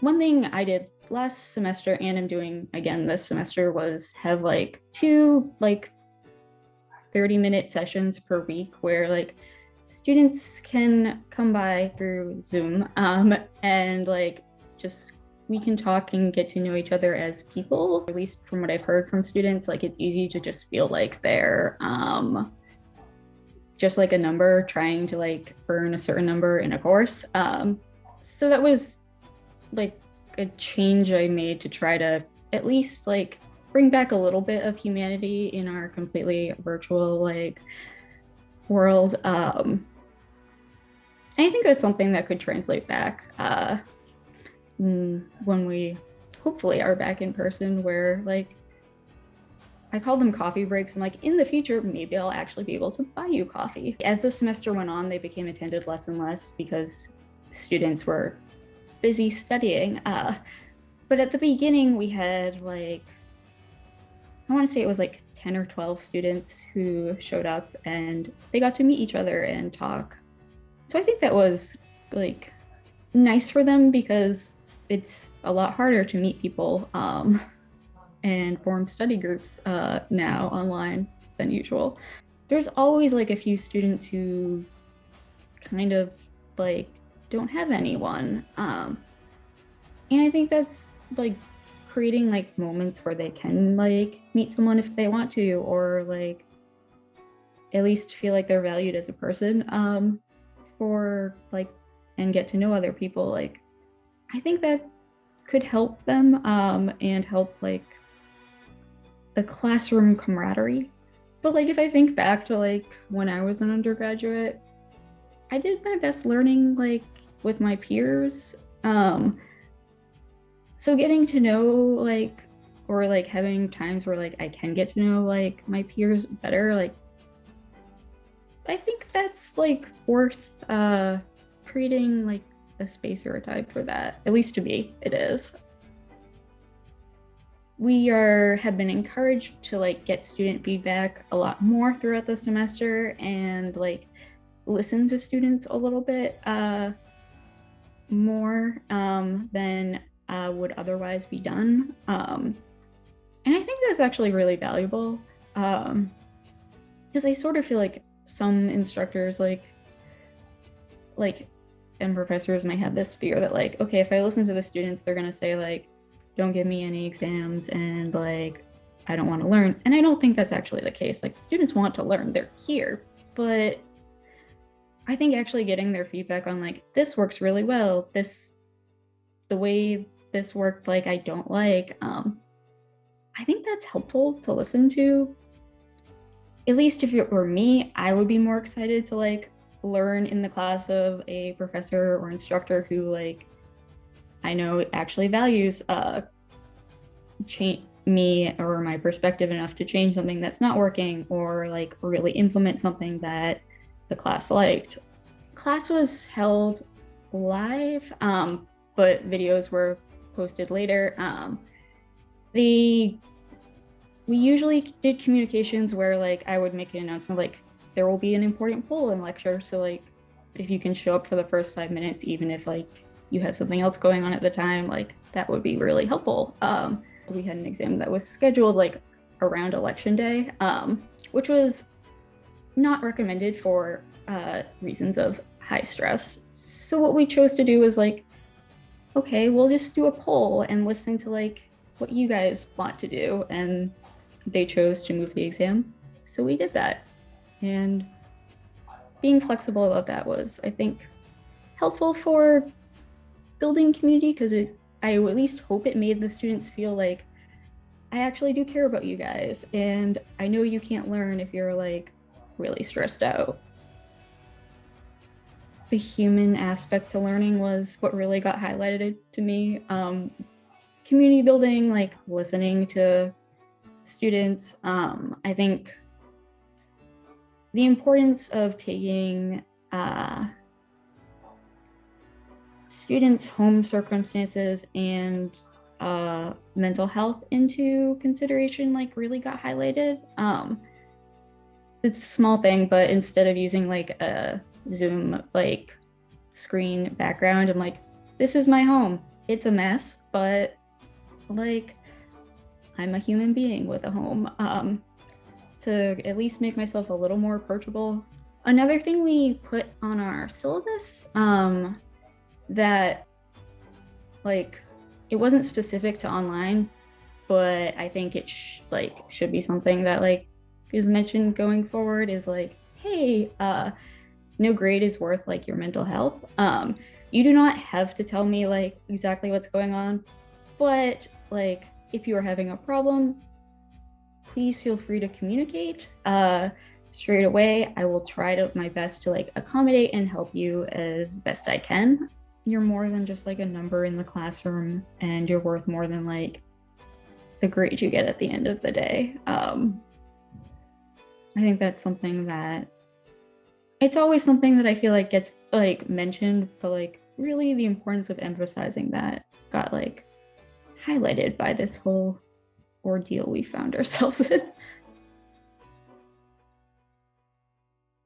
One thing I did last semester and I'm doing again this semester was have like two 30-minute sessions per week where students can come by through Zoom, and just we can talk and get to know each other as people. At least from what I've heard from students, like it's easy to just feel like they're just like a number trying to like earn a certain number in a course. So that was like a change I made to try to at least like bring back a little bit of humanity in our completely virtual world. And I think that's something that could translate back when we hopefully are back in person, where I call them coffee breaks. And in the future, maybe I'll actually be able to buy you coffee. As the semester went on, they became attended less and less because students were busy studying. But at the beginning, we had I want to say it was 10 or 12 students who showed up and they got to meet each other and talk. So I think that was nice for them because it's a lot harder to meet people and form study groups now online than usual. There's always a few students who kind of don't have anyone. And I think that's creating moments where they can meet someone if they want to, or at least feel like they're valued as a person, or and get to know other people. I think that could help them and help the classroom camaraderie. But if I think back to when I was an undergraduate, I did my best learning with my peers. So getting to know or having times where I can get to know my peers better, I think that's worth creating a space or a time for that. At least to me, it is. We have been encouraged to get student feedback a lot more throughout the semester and listen to students a little bit more than would otherwise be done. And I think that's actually really valuable because I sort of feel like some instructors and professors might have this fear that okay, if I listen to the students, they're gonna say don't give me any exams and I don't want to learn. And I don't think that's actually the case. Students want to learn, they're here, but I think actually getting their feedback on this works really well, the way this worked I don't I think that's helpful to listen to. At least if it were me, I would be more excited to learn in the class of a professor or instructor who I know actually values me or my perspective enough to change something that's not working, or really implement something that the class liked. Class was held live, but videos were posted later. We usually did communications where I would make an announcement there will be an important poll in lecture, so if you can show up for the first 5 minutes, even if you have something else going on at the time, that would be really helpful. We had an exam that was scheduled around election day, which was not recommended for reasons of high stress. So what we chose to do was okay, we'll just do a poll and listen to what you guys want to do. And they chose to move the exam, so we did that. And being flexible about that was, I think, helpful for building community, because I at least hope it made the students feel I actually do care about you guys, and I know you can't learn if you're really stressed out. The human aspect to learning was what really got highlighted to me. Community building, listening to students. I think the importance of taking students' home circumstances and mental health into consideration really got highlighted. It's a small thing, but instead of using a Zoom screen background, I'm this is my home. it's a mess, but like I'm a human being with a home. To at least make myself a little more approachable. Another thing we put on our syllabus that like it wasn't specific to online, but I think it should be something that like is mentioned going forward is like, hey, no grade is worth like your mental health. You do not have to tell me like exactly what's going on, but like if you are having a problem, please feel free to communicate straight away. I will try to my best to like accommodate and help you as best I can. You're more than just like a number in the classroom, and you're worth more than like the grade you get at the end of the day. I think that's something that it's always something that I feel like gets like mentioned, but like really the importance of emphasizing that got like highlighted by this whole ordeal we found ourselves in.